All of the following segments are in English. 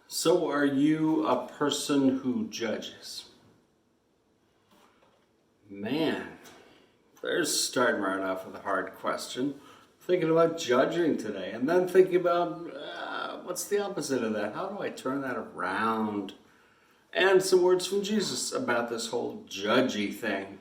So are you a person who judges? Man, there's starting right off with a hard question. Thinking about judging today, and then thinking about what's the opposite of that? How do I turn that around? And some words from Jesus about this whole judgy thing.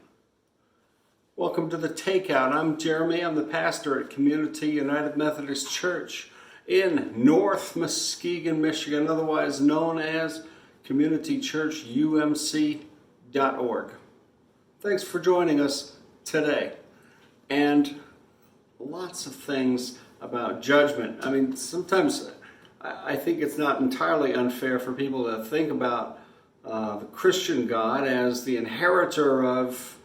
Welcome to the Takeout. I'm Jeremy. I'm the pastor at Community United Methodist Church in North Muskegon, Michigan, otherwise known as communitychurchumc.org. Thanks for joining us today. And lots of things about judgment. I mean, sometimes I think it's not entirely unfair for people to think about the Christian God as the inheritor of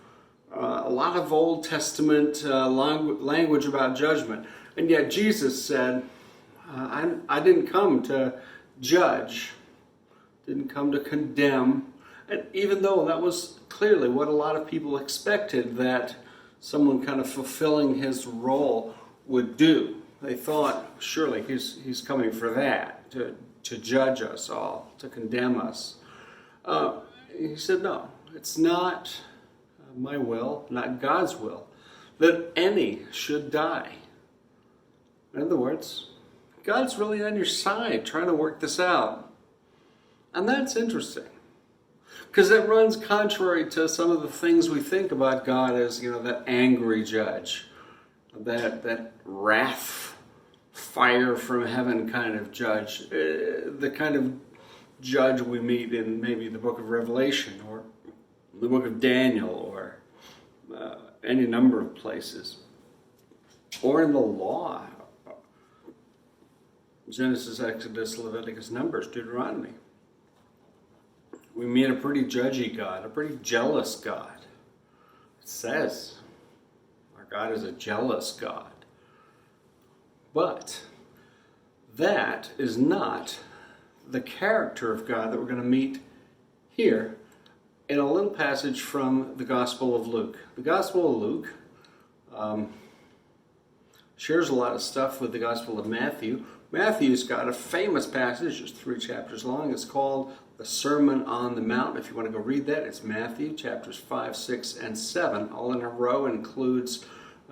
a lot of Old Testament language about judgment. And yet Jesus said, I didn't come to judge, didn't come to condemn. And even though that was clearly what a lot of people expected that someone kind of fulfilling his role would do. They thought, surely he's coming for that, to judge us all, to condemn us. He said, no, it's not my will, not God's will, that any should die. In other words, God's really on your side trying to work this out. And that's interesting, because it runs contrary to some of the things we think about God as, that angry judge, that wrath, fire from heaven kind of judge, the kind of judge we meet in maybe the book of Revelation or the book of Daniel or any number of places, or in the law. Genesis, Exodus, Leviticus, Numbers, Deuteronomy. We meet a pretty judgy God, a pretty jealous God. It says our God is a jealous God. But that is not the character of God that we're going to meet here in a little passage from the Gospel of Luke. The Gospel of Luke shares a lot of stuff with the Gospel of Matthew. Matthew's got a famous passage, it's 3 chapters long. It's called the Sermon on the Mount. If you want to go read that, it's Matthew chapters 5, 6, and 7. All in a row. Includes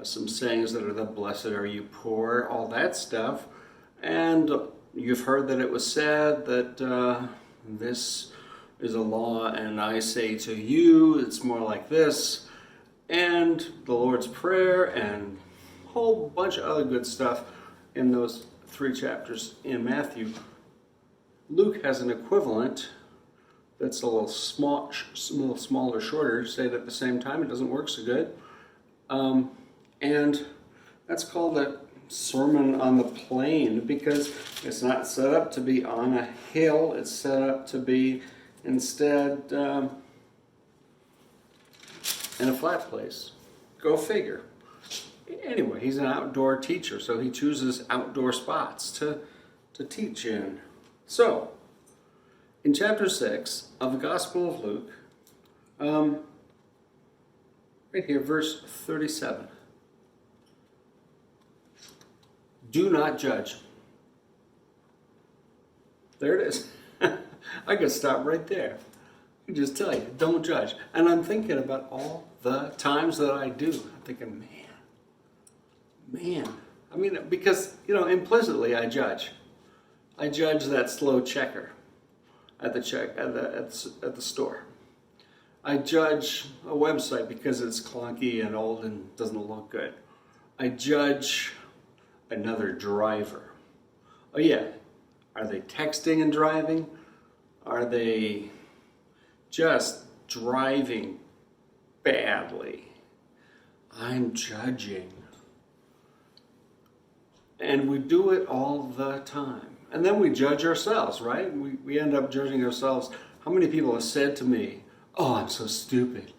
some sayings that are the blessed are you poor, all that stuff. And you've heard that it was said that this is a law, and I say to you, it's more like this. And the Lord's Prayer, and a whole bunch of other good stuff in those 3 chapters in Matthew. Luke has an equivalent that's a little smaller, shorter, say it at the same time. It doesn't work so good. And that's called the Sermon on the Plain, because it's not set up to be on a hill. It's set up to be instead in a flat place. Go figure. Anyway, he's an outdoor teacher, so he chooses outdoor spots to teach in. So, in chapter 6 of the Gospel of Luke, right here, verse 37. Do not judge. There it is. I could stop right there. I could just tell you, don't judge. And I'm thinking about all the times that I do. I'm thinking, man. I mean, because, implicitly I judge. I judge that slow checker at the store. I judge a website because it's clunky and old and doesn't look good. I judge another driver. Oh yeah, are they texting and driving? Are they just driving badly? I'm judging. And we do it all the time. And then we judge ourselves, right? We end up judging ourselves. How many people have said to me, oh, I'm so stupid.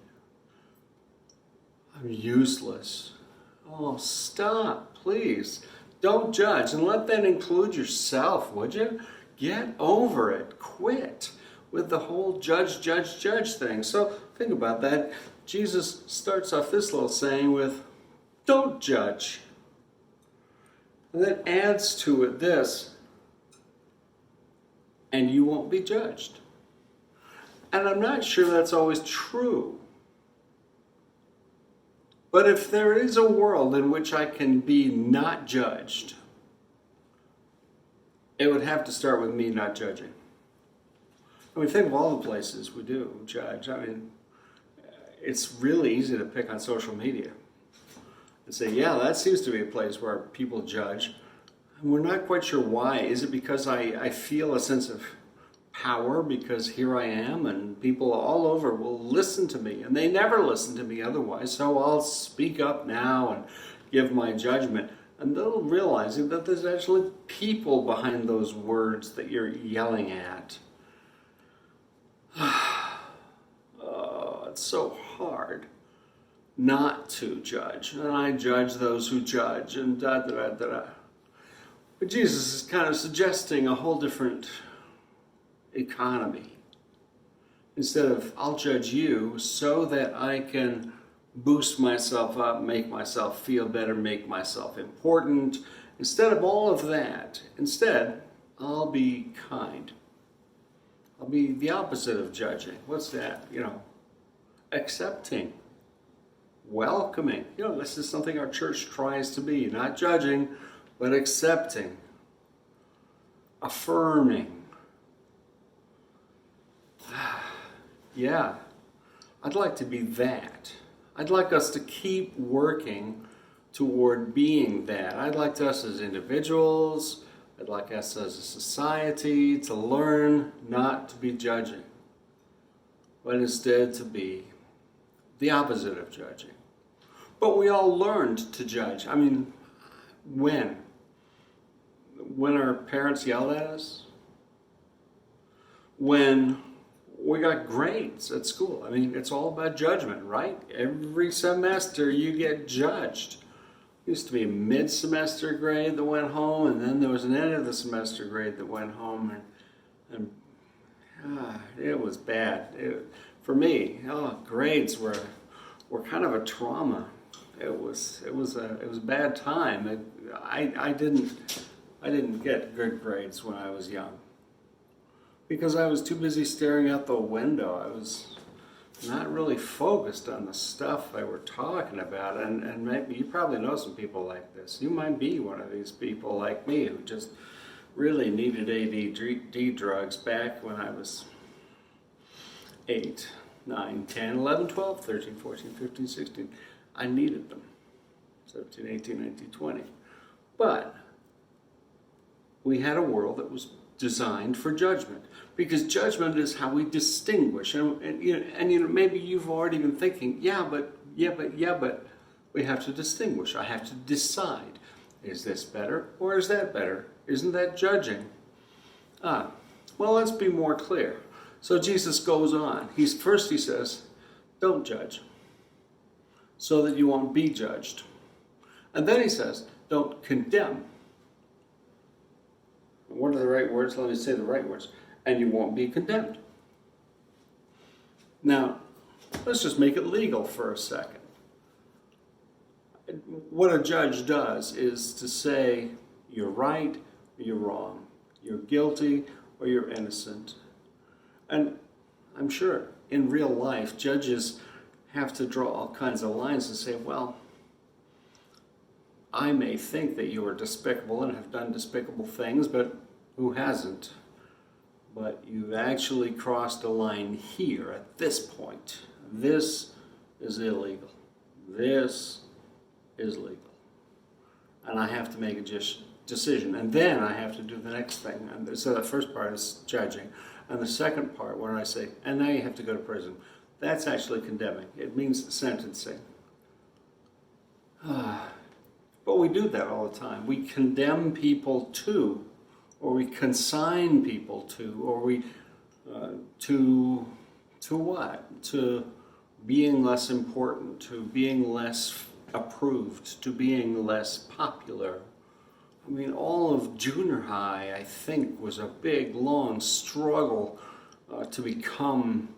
I'm useless. Oh, stop, please. Don't judge. And let that include yourself, would you? Get over it. Quit with the whole judge thing. So think about that. Jesus starts off this little saying with, don't judge. And then adds to it this, and you won't be judged. And I'm not sure that's always true. But if there is a world in which I can be not judged, it would have to start with me not judging. I mean, think of all the places we do judge. I mean, it's really easy to pick on social media and say, yeah, that seems to be a place where people judge. And we're not quite sure why. Is it because I feel a sense of power because here I am and people all over will listen to me, and they never listen to me otherwise, so I'll speak up now and give my judgment. And they'll realize that there's actually people behind those words that you're yelling at. Oh, it's so hard not to judge. And I judge those who judge, and da-da-da-da-da. But Jesus is kind of suggesting a whole different economy. Instead of, I'll judge you so that I can boost myself up, make myself feel better, make myself important. Instead of all of that, instead, I'll be kind. I'll be the opposite of judging. What's that? Accepting, welcoming. This is something our church tries to be. Not judging, but accepting, affirming. Yeah, I'd like to be that. I'd like us to keep working toward being that. I'd like us as individuals, I'd like us as a society to learn not to be judging, but instead to be the opposite of judging. But we all learned to judge. I mean, when? When our parents yelled at us? When we got grades at school. I mean, it's all about judgment, right? Every semester you get judged. It used to be a mid-semester grade that went home, and then there was an end of the semester grade that went home, and it was bad. For me, grades were kind of a trauma. It was a bad time. I didn't get good grades when I was young, because I was too busy staring out the window. I was not really focused on the stuff they were talking about. And maybe you probably know some people like this. You might be one of these people like me who just really needed ADD drugs back when I was 8, 9, 10, 11, 12, 13, 14, 15, 16. I needed them. 17, 18, 19, 20. But we had a world that was designed for judgment, because judgment is how we distinguish. And maybe you've already been thinking, yeah, but we have to distinguish. I have to decide, is this better or is that better? Isn't that judging? Well, let's be more clear. So Jesus goes on. He says, don't judge, so that you won't be judged. And then he says, don't condemn. What are the right words? Let me say the right words. And you won't be condemned. Now, let's just make it legal for a second. What a judge does is to say you're right or you're wrong. You're guilty or you're innocent. And I'm sure in real life, judges have to draw all kinds of lines and say, well, I may think that you are despicable and have done despicable things, but who hasn't? But you've actually crossed a line here at this point. This is illegal. This is legal. And I have to make a decision. And then I have to do the next thing. And so the first part is judging. And the second part, where I say, and now you have to go to prison, that's actually condemning. It means sentencing. But we do that all the time. We condemn people to, or we consign people to, or we to what? To being less important, to being less approved, to being less popular. I mean, all of junior high, I think, was a big, long struggle to become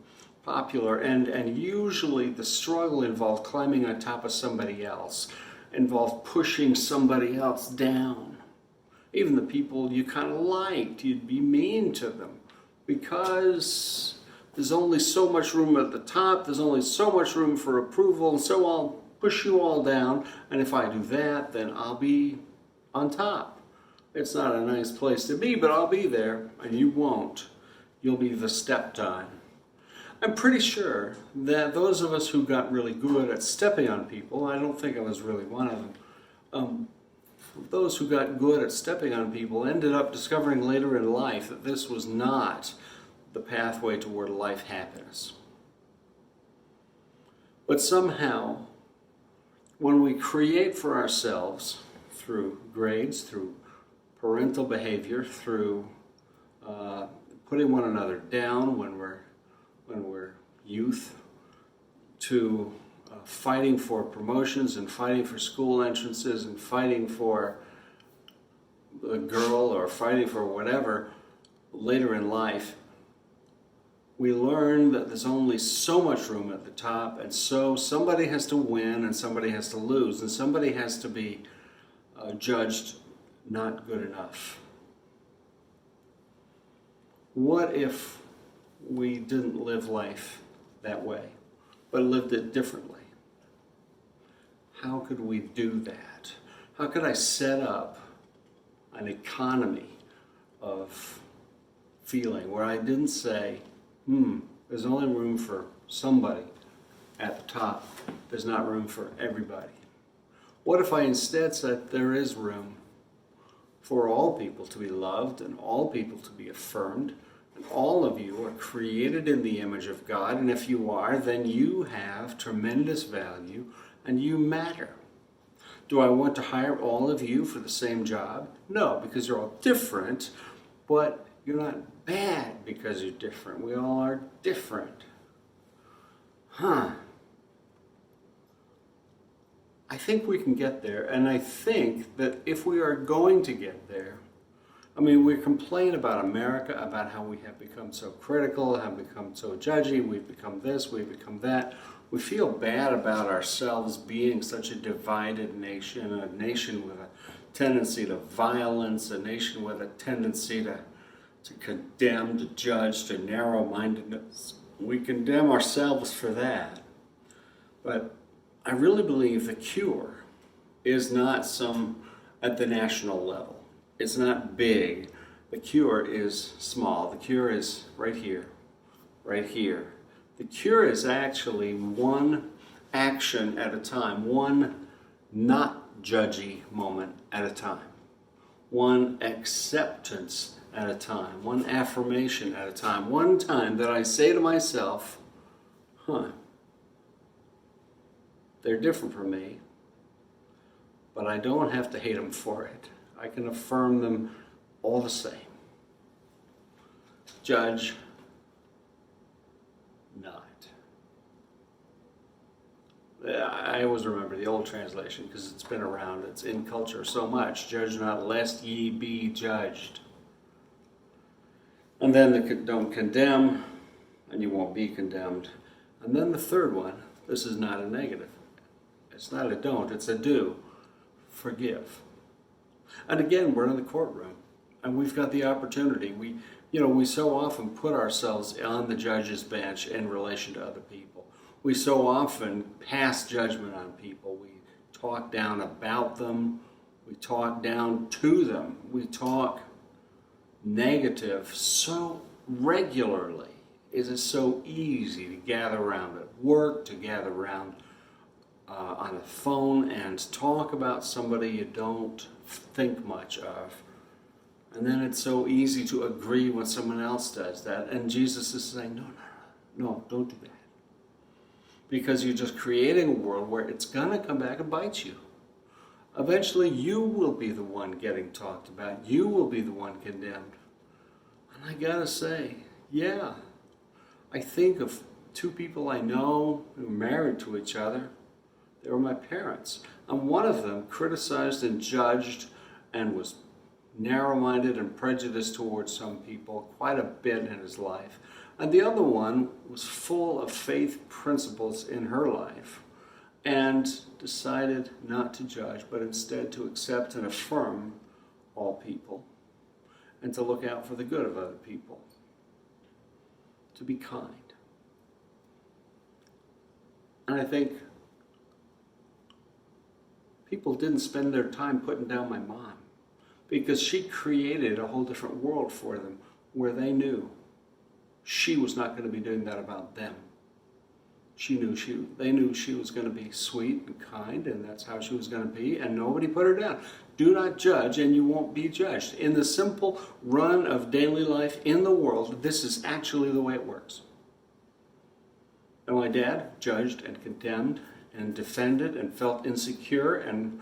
popular, and usually the struggle involved climbing on top of somebody else, involved pushing somebody else down. Even the people you kind of liked, you'd be mean to them because there's only so much room at the top, there's only so much room for approval, and so I'll push you all down, and if I do that, then I'll be on top. It's not a nice place to be, but I'll be there, and you won't. You'll be the stepped on. I'm pretty sure that those of us who got really good at stepping on people, I don't think I was really one of them, those who got good at stepping on people ended up discovering later in life that this was not the pathway toward life happiness. But somehow, when we create for ourselves, through grades, through parental behavior, through putting one another down when we're youth, to fighting for promotions and fighting for school entrances and fighting for a girl or fighting for whatever later in life, we learn that there's only so much room at the top, and so somebody has to win and somebody has to lose, and somebody has to be judged not good enough. What if we didn't live life that way, but lived it differently? How could we do that? How could I set up an economy of feeling where I didn't say, there's only room for somebody at the top. There's not room for everybody. What if I instead said there is room for all people to be loved and all people to be affirmed, and all of you are created in the image of God, and if you are, then you have tremendous value and you matter. Do I want to hire all of you for the same job? No, because you're all different, but you're not bad because you're different. We all are different. I think we can get there, and I think that if we are going to get there, we complain about America, about how we have become so critical, have become so judgy, we've become this, we've become that. We feel bad about ourselves being such a divided nation, a nation with a tendency to violence, a nation with a tendency to condemn, to judge, to narrow-mindedness. We condemn ourselves for that. But I really believe the cure is not at the national level. It's not big. The cure is small. The cure is right here, right here. The cure is actually one action at a time, one not judgy moment at a time, one acceptance at a time, one affirmation at a time, one time that I say to myself, they're different from me, but I don't have to hate them for it. I can affirm them all the same. Judge not. I always remember the old translation because it's been around, it's in culture so much. Judge not lest ye be judged. And then don't condemn, and you won't be condemned. And then the third one, this is not a negative. It's not a don't, it's a do. Forgive. And again, we're in the courtroom, and we've got the opportunity. We so often put ourselves on the judge's bench in relation to other people. We so often pass judgment on people. We talk down about them. We talk down to them. We talk negative so regularly. It is so easy to gather around at work, to gather around on the phone and talk about somebody you don't think much of. And then it's so easy to agree when someone else does that. And Jesus is saying, no, don't do that. Because you're just creating a world where it's going to come back and bite you. Eventually, you will be the one getting talked about. You will be the one condemned. And I gotta say, I think of two people I know who are married to each other. They were my parents. And one of them criticized and judged and was narrow-minded and prejudiced towards some people quite a bit in his life. And the other one was full of faith principles in her life and decided not to judge, but instead to accept and affirm all people and to look out for the good of other people, to be kind. And I think people didn't spend their time putting down my mom because she created a whole different world for them where they knew she was not going to be doing that about them. They knew she was going to be sweet and kind, and that's how she was going to be, and nobody put her down. Do not judge, and you won't be judged. In the simple run of daily life in the world, this is actually the way it works. And my dad judged and condemned and defended and felt insecure and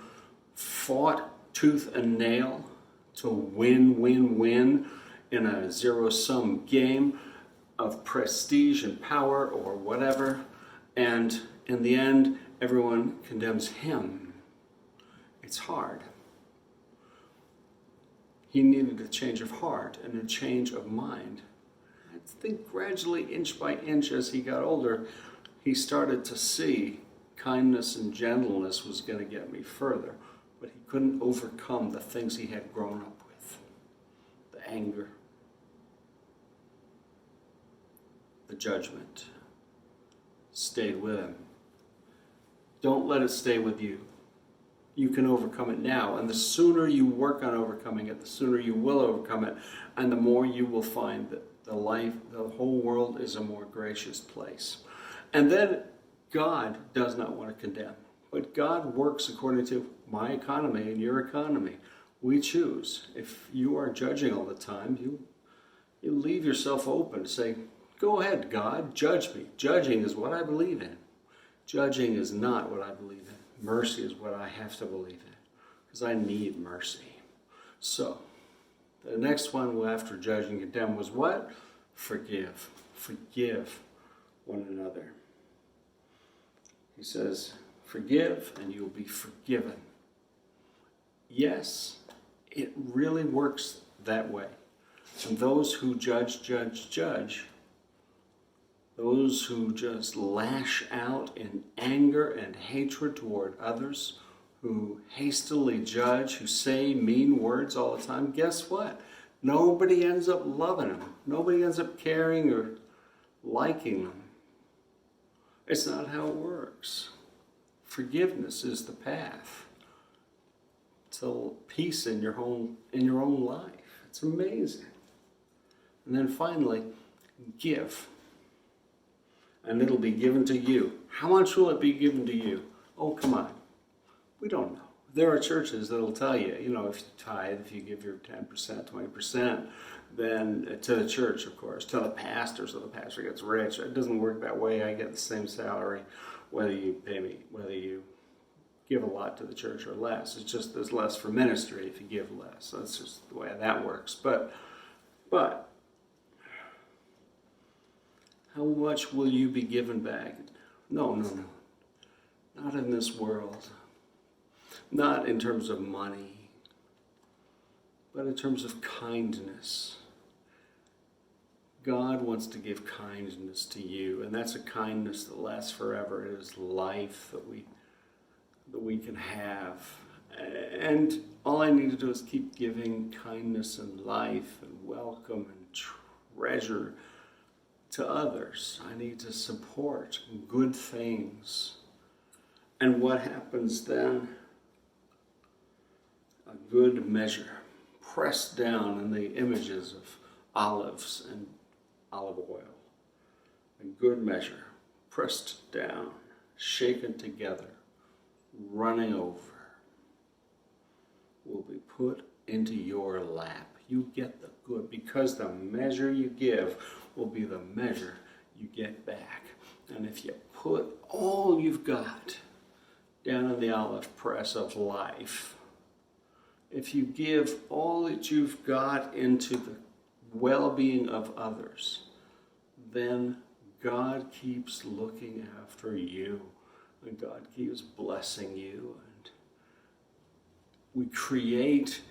fought tooth and nail to win in a zero-sum game of prestige and power or whatever. And in the end, everyone condemns him. It's hard. He needed a change of heart and a change of mind. I think gradually, inch by inch, as he got older, he started to see kindness and gentleness was going to get me further. But he couldn't overcome the things he had grown up with. The anger, the judgment stayed with him. Don't let it stay with you. You can overcome it now, and the sooner you work on overcoming it, the sooner you will overcome it, and the more you will find that the whole world is a more gracious place. And then God does not want to condemn, but God works according to my economy and your economy. We choose. If you are judging all the time, you leave yourself open to say, go ahead, God, judge me. Judging is what I believe in. Judging is not what I believe in. Mercy is what I have to believe in, because I need mercy. So, the next one after judge and condemn was what? Forgive. Forgive one another. He says, forgive and you will be forgiven. Yes, it really works that way. And those who judge, those who just lash out in anger and hatred toward others, who hastily judge, who say mean words all the time, guess what? Nobody ends up loving them. Nobody ends up caring or liking them. It's not how it works. Forgiveness is the path to peace in your own life. It's amazing. And then finally, give. And it'll be given to you. How much will it be given to you? Oh, come on. We don't know. There are churches that'll tell you, if you tithe, if you give your 10%, 20%, then to the church, of course, to the pastor, so the pastor gets rich. It doesn't work that way. I get the same salary, whether you give a lot to the church or less. It's just there's less for ministry if you give less. That's just the way that works. But how much will you be given back? No. Not in this world. Not in terms of money, but in terms of kindness. God wants to give kindness to you, and that's a kindness that lasts forever. It is life that we can have. And all I need to do is keep giving kindness and life and welcome and treasure to others. I need to support good things. And what happens then? A good measure, pressed down in the images of olives and olive oil. A good measure, pressed down, shaken together, running over, will be put into your lap. You get the good, because the measure you give will be the measure you get back. And if you put all you've got down in the olive press of life, if you give all that you've got into the well-being of others, then God keeps looking after you, and God keeps blessing you, and we create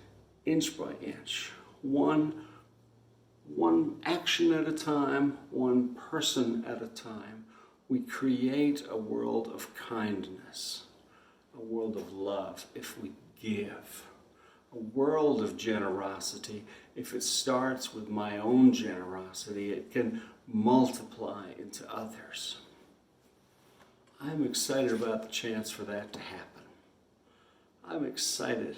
inch by inch, one action at a time, one person at a time. We create a world of kindness, a world of love if we give. a world of generosity. If it starts with my own generosity, it can multiply into others. I'm excited about the chance for that to happen. I'm excited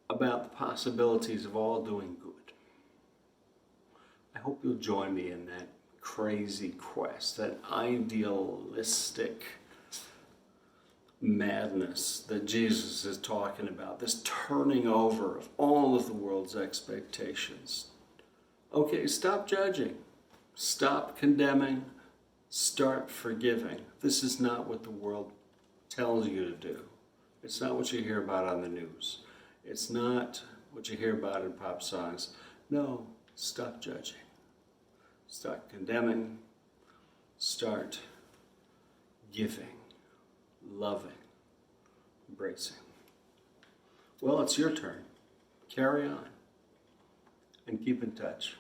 about the possibilities of all doing good. I hope you'll join me in that crazy quest, that idealistic madness that Jesus is talking about, this turning over of all of the world's expectations. Okay, stop judging, stop condemning, start forgiving. This is not what the world tells you to do. It's not what you hear about on the news. It's not what you hear about in pop songs. No, stop judging. Start condemning. Start giving, loving, embracing. Well, it's your turn. Carry on and keep in touch.